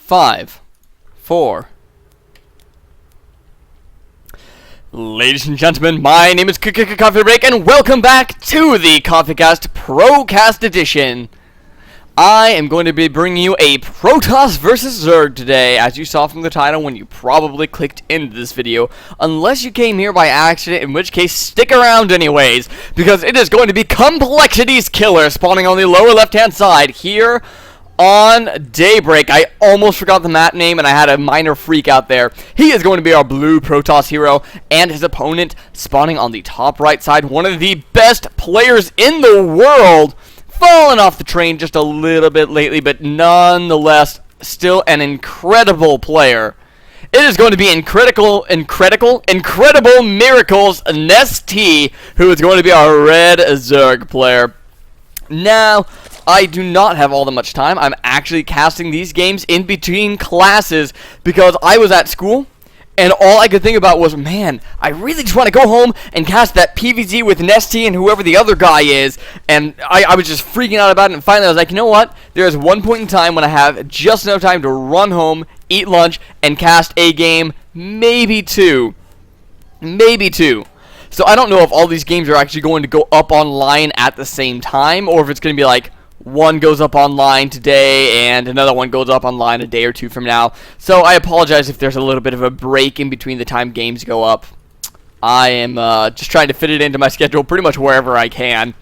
5, 4. Ladies and gentlemen, my name is Coffee Break, and welcome back to the coLKiller ProCast edition. I am going to be bringing you a Protoss versus Zerg today, as you saw from the title when you probably clicked into this video, unless you came here by accident, in which case stick around anyways, because it is going to be Complexity's Killer spawning on the lower left-hand side here on Daybreak. I almost forgot the map name and I had a minor freak out there. He is going to be our blue Protoss hero, and his opponent spawning on the top right side, one of the best players in the world. Fallen off the train just a little bit lately, but nonetheless still an incredible player. It is going to be Incredible Miracles IMNestea, who is going to be our red Zerg player. Now, I do not have all that much time. I'm actually casting these games in between classes because I was at school and all I could think about was, man, I really just want to go home and cast that PvZ with IMNestea and whoever the other guy is. And I was just freaking out about it, and finally I was like, you know what? There's one point in time when I have just enough time to run home, eat lunch, and cast a game, maybe two. Maybe two. So I don't know if all these games are actually going to go up online at the same time, or if it's going to be like, one goes up online today and another one goes up online a day or two from now. So I apologize if there's a little bit of a break in between the time games go up. I am just trying to fit it into my schedule pretty much wherever I can.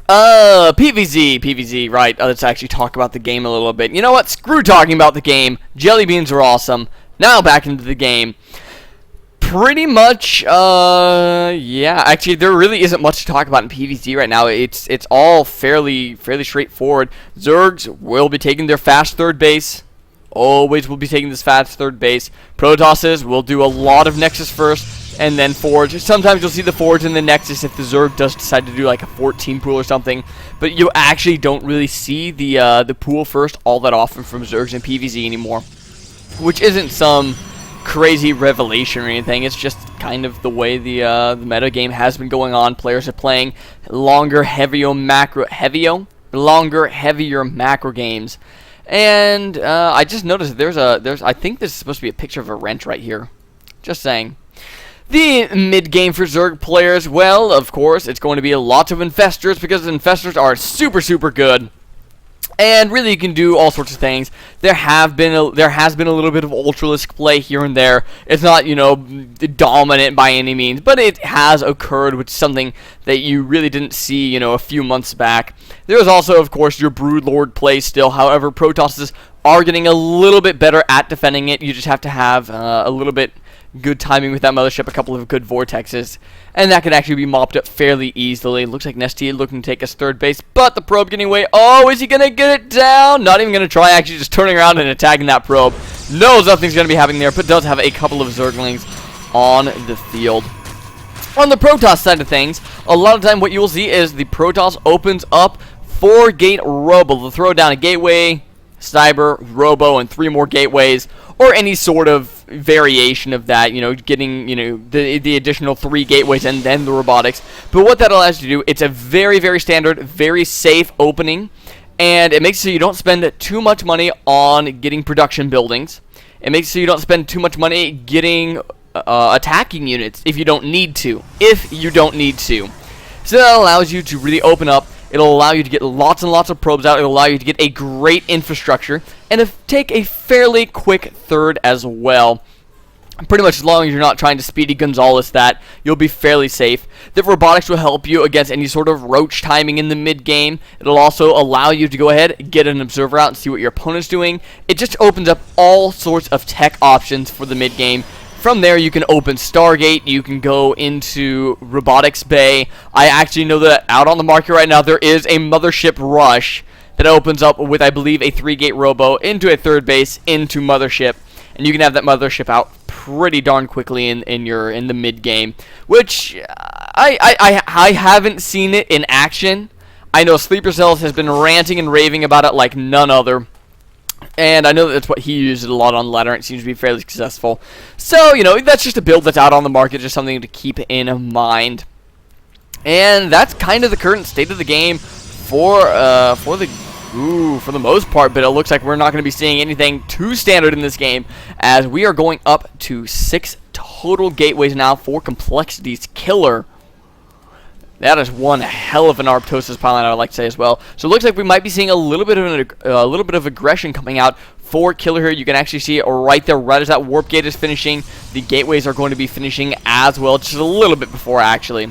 PvZ, right. Let's actually talk about the game a little bit. You know what? Screw talking about the game. Jelly beans are awesome. Now back into the game. Pretty much, yeah, actually, there really isn't much to talk about in PvZ right now. It's all fairly straightforward. Zergs will be taking their fast third base. Always will be taking this fast third base. Protosses will do a lot of Nexus first, and then Forge. Sometimes you'll see the Forge and the Nexus if the Zerg does decide to do like a 14 pool or something. But you actually don't really see the pool first all that often from Zergs in PvZ anymore. Which isn't some crazy revelation or anything. It's just kind of the way the meta game has been going on. Players are playing longer, heavier macro games. And I just noticed there's I think this is supposed to be a picture of a wrench right here. Just saying. The mid game for Zerg players, well, of course, it's going to be lots of infestors because infestors are super good. And really, you can do all sorts of things. There has been a little bit of Ultralisk play here and there. It's not, you know, dominant by any means, but it has occurred, which is something that you really didn't see, you know, a few months back. There's also, of course, your Broodlord play still. However, Protosses are getting a little bit better at defending it. You just have to have a little bit good timing with that mothership, a couple of good vortexes, and that can actually be mopped up fairly easily. Looks like IMNestea looking to take us third base, but the probe getting away. Oh, is he going to get it down? Not even going to try, actually just turning around and attacking that probe. Knows nothing's going to be happening there, but does have a couple of Zerglings on the field. On the Protoss side of things, a lot of time what you will see is the Protoss opens up 4-gate Robo. They'll throw down a gateway, Cyber, Robo, and 3 more gateways, or any sort of variation of that, you know, getting, you know, the additional 3 gateways and then the robotics. But what that allows you to do, it's a very standard, very safe opening, and it makes it so you don't spend too much money on getting production buildings. It makes it so you don't spend too much money getting attacking units if you don't need to. So that allows you to really open up. It'll allow you to get lots and lots of probes out. It'll allow you to get a great infrastructure and take a fairly quick third as well. Pretty much as long as you're not trying to Speedy Gonzalez that, you'll be fairly safe. The robotics will help you against any sort of roach timing in the mid game. It'll also allow you to go ahead, get an observer out and see what your opponent's doing. It just opens up all sorts of tech options for the mid game. From there, you can open Stargate, you can go into Robotics Bay. I actually know that out on the market right now, there is a Mothership Rush that opens up with, I believe, a 3-gate Robo into a third base, into Mothership. And you can have that Mothership out pretty darn quickly in the mid-game. Which, I haven't seen it in action. I know Sleeper Cells has been ranting and raving about it like none other. And I know that's what he uses a lot on ladder, and it seems to be fairly successful. So, you know, that's just a build that's out on the market, just something to keep in mind. And that's kind of the current state of the game for the Ooh, for the most part, but it looks like we're not going to be seeing anything too standard in this game, as we are going up to 6 total gateways now for Complexity's Killer. That is one hell of an Arptosis pylon, I would like to say as well. So it looks like we might be seeing a little bit of aggression coming out for Killer here. You can actually see it right there, right as that warp gate is finishing. The gateways are going to be finishing as well, just a little bit before actually.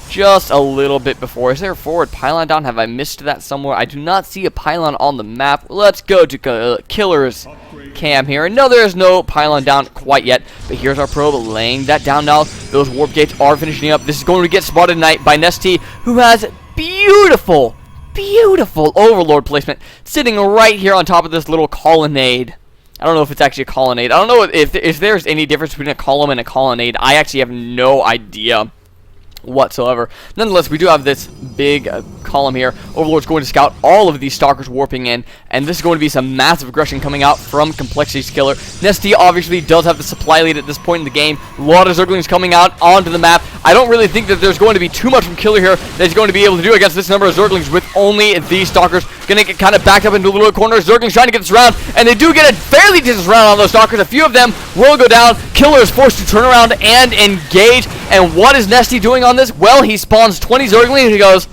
Just a little bit before. Is there a forward pylon down? Have I missed that somewhere? I do not see a pylon on the map. Let's go to Killer's cam here. No, there is no pylon down quite yet, but here's our probe laying that down now. Those warp gates are finishing up. This is going to get spotted tonight by IMNestea, who has beautiful overlord placement sitting right here on top of this little colonnade. I don't know if it's actually a colonnade. I don't know if there's any difference between a column and a colonnade. I actually have no idea whatsoever. Nonetheless, we do have this big column here. Overlord's going to scout all of these stalkers warping in, and this is going to be some massive aggression coming out from Complexity's Killer. IMNestea obviously does have the supply lead at this point in the game. A lot of Zerglings coming out onto the map. I don't really think that there's going to be too much from Killer here that he's going to be able to do against this number of Zerglings with only these stalkers. Gonna get kind of backed up into a little corner. Zerglings trying to get this round, and they do get a fairly decent round on those stalkers. A few of them will go down. Killer is forced to turn around and engage. And what is IMNestea doing on this? Well, he spawns 20 Zerglings and he goes,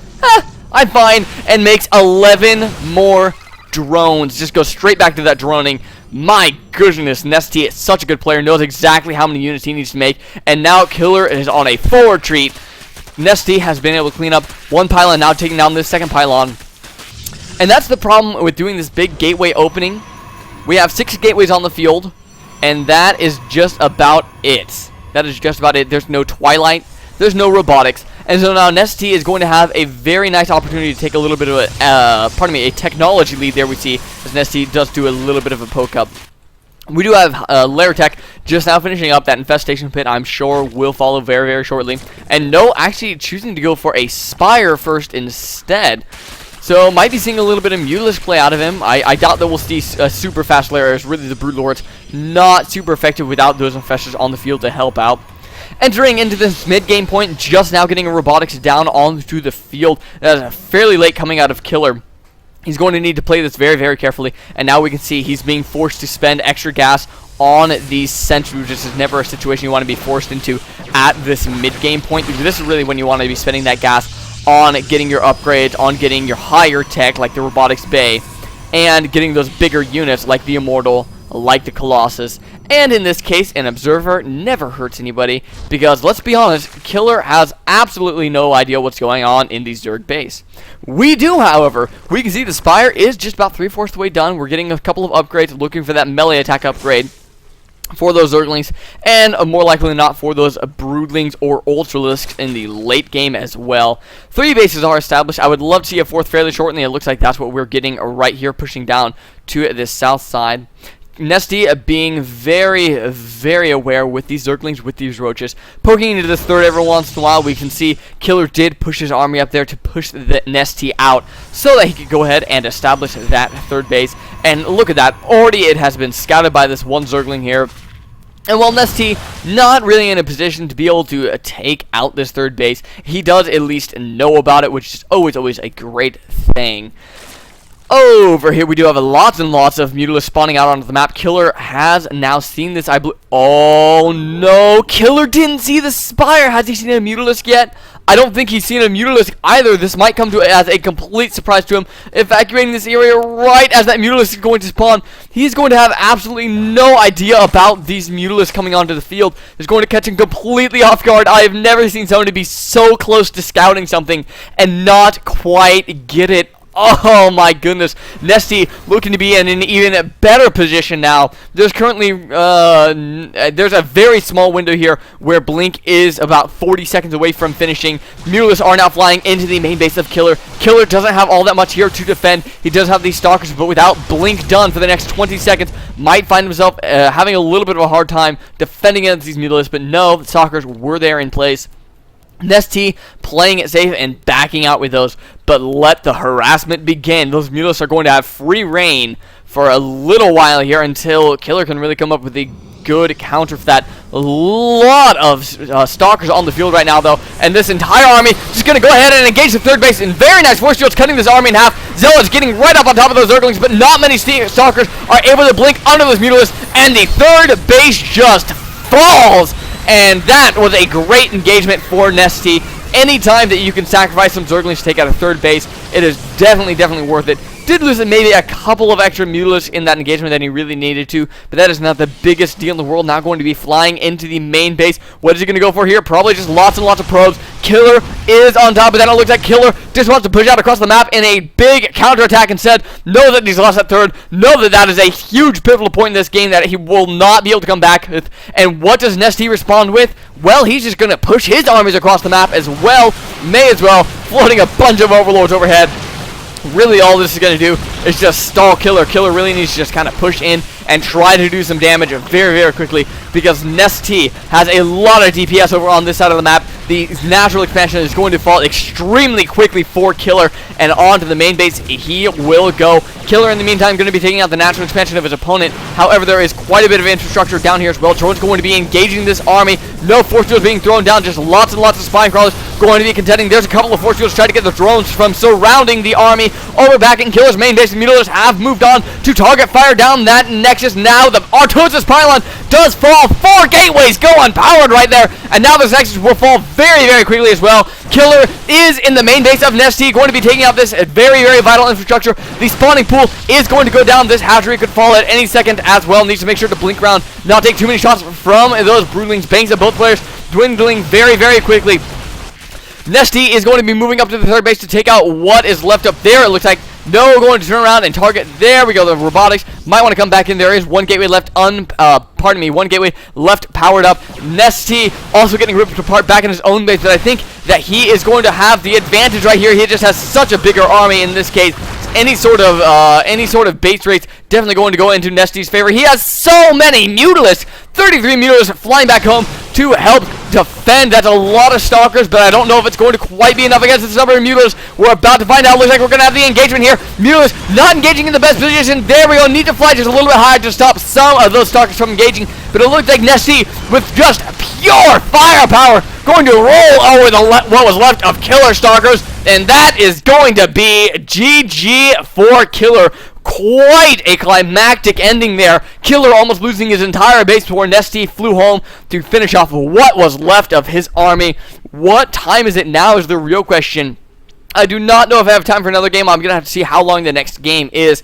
I'm fine, and makes 11 more drones. Just goes straight back to that droning. My goodness, IMNestea is such a good player, knows exactly how many units he needs to make, and now Killer is on a full retreat. IMNestea has been able to clean up one pylon, now taking down this second pylon. And that's the problem with doing this big gateway opening. We have 6 gateways on the field, and that is just about it. That is just about it. There's no Twilight, there's no robotics, and so now IMNestea is going to have a very nice opportunity to take a little bit of a technology lead there. We see as IMNestea does do a little bit of a poke up. We do have Lairtech just now finishing up. That infestation pit, I'm sure, will follow very, very shortly. And no, actually choosing to go for a Spire first instead. So might be seeing a little bit of Mutalisk play out of him. I doubt that we'll see a super fast Lair, as really the Brood Lord's not super effective without those infestors on the field to help out. Entering into this mid-game point, just now getting a robotics down onto the field. That is fairly late coming out of Killer. He's going to need to play this very, very carefully. And now we can see he's being forced to spend extra gas on these sentries. This is never a situation you want to be forced into at this mid-game point, because this is really when you want to be spending that gas on getting your upgrades, on getting your higher tech like the Robotics Bay, and getting those bigger units like the Immortal, like the Colossus. And in this case, an Observer never hurts anybody, because let's be honest, Killer has absolutely no idea what's going on in the Zerg base. We do, however. We can see the Spire is just about 3/4 the way done. We're getting a couple of upgrades, looking for that melee attack upgrade for those Zerglings, and more likely than not for those Broodlings or Ultralisks in the late game as well. 3 bases are established. I would love to see a 4th fairly shortly. It looks like that's what we're getting right here, pushing down to this south side. IMNestea being very, very aware with these Zerglings, with these Roaches. Poking into this third every once in a while, we can see Killer did push his army up there to push the IMNestea out so that he could go ahead and establish that 3rd base. And look at that. Already it has been scouted by this one Zergling here. And while IMNestea not really in a position to be able to take out this 3rd base, he does at least know about it, which is always a great thing. Over here, we do have lots and lots of Mutalisks spawning out onto the map. Killer has now seen this. Oh no, Killer didn't see the Spire. Has he seen a Mutalisk yet? I don't think he's seen a Mutalisk either. This might come to as a complete surprise to him. Evacuating this area right as that Mutalisk is going to spawn. He's going to have absolutely no idea about these Mutalisks coming onto the field. He's going to catch him completely off guard. I have never seen someone to be so close to scouting something and not quite get it. Oh my goodness, IMNestea looking to be in an even better position now. There's currently, there's a very small window here where Blink is about 40 seconds away from finishing. Mutalisks are now flying into the main base of Killer. Killer doesn't have all that much here to defend. He does have these Stalkers, but without Blink done for the next 20 seconds, might find himself having a little bit of a hard time defending against these Mutalisks, but no, the Stalkers were there in place. IMNestea playing it safe and backing out with those, but let the harassment begin. Those Mutalisks are going to have free reign for a little while here until Killer can really come up with the good counter for that. A lot of stalkers on the field right now, though, and this entire army just going to go ahead and engage the third base. And very nice force fields cutting this army in half. Zealot's getting right up on top of those Zerglings, but not many stalkers are able to blink under those Mutalisks, and the third base just falls. And that was a great engagement for IMNestea. Anytime that you can sacrifice some Zerglings to take out a third base, it is definitely worth it. Did lose maybe a couple of extra Mutalisks in that engagement that he really needed to, but that is not the biggest deal in the world. Now going to be flying into the main base. What is he going to go for here? Probably just lots and lots of probes. Killer is on top of that. It looks like Killer just wants to push out across the map in a big counterattack instead. Know that he's lost that third. Know that that is a huge pivotal point in this game that he will not be able to come back with. And what does IMNestea respond with? Well, he's just going to push his armies across the map as well. May as well. Floating a bunch of overlords overhead. Really all this is going to do is just stall Killer. Killer really needs to just kind of push in and try to do some damage very quickly, because IMNestea has a lot of DPS over on this side of the map. The natural expansion is going to fall extremely quickly for Killer, and on to the main base he will go. Killer in the meantime going to be taking out the natural expansion of his opponent. However, there is quite a bit of infrastructure down here as well. Drone's going to be engaging this army. No force fields being thrown down, just lots and lots of spine crawlers going to be contending. There's a couple of force fields trying to get the drones from surrounding the army over back in Killer's main base. The Mutalisks have moved on to target fire down that Nexus. Now the Artosis pylon does fall. 4 gateways go unpowered right there, and now this Nexus will fall very quickly as well. Killer is in the main base of IMNestea, going to be taking out this very vital infrastructure. The spawning pool is going to go down. This hatchery could fall at any second as well. Needs to make sure to blink around, not take too many shots from those broodlings. Bangs of both players dwindling very quickly. IMNestea is going to be moving up to the third base to take out what is left up there. It looks like no, going to turn around and target. There we go. The robotics might want to come back in. There is one gateway left one gateway left powered up. IMNestea also getting ripped apart back in his own base, but I think that he is going to have the advantage right here. He just has such a bigger army in this case. Any sort of base rates definitely going to go into IMNestea's favor. He has so many Mutalisks. 33 Mutalisks flying back home to help defend. That's a lot of stalkers, but I don't know if it's going to quite be enough against this number of Mutalisks. We're about to find out. Looks like we're going to have the engagement here. Mutalisks not engaging in the best position. There we go. Need to fly just a little bit higher to stop some of those stalkers from engaging, but it looks like IMNestea with just pure firepower going to roll over what was left of Killer stalkers, and that is going to be GG for Killer. Quite a climactic ending there. Killer almost losing his entire base before IMNestea flew home to finish off what was left of his army. What time is it now is the real question. I do not know if I have time for another game. I'm going to have to see how long the next game is.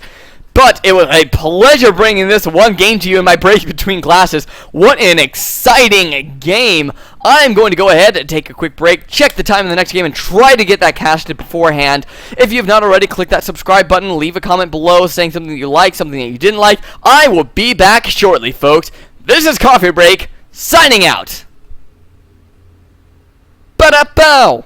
But it was a pleasure bringing this one game to you in my break between classes. What an exciting game. I'm going to go ahead and take a quick break, check the time in the next game, and try to get that casted beforehand. If you have not already, click that subscribe button, leave a comment below saying something that you like, something that you didn't like. I will be back shortly, folks. This is Coffee Break, signing out. Ba-da-bow!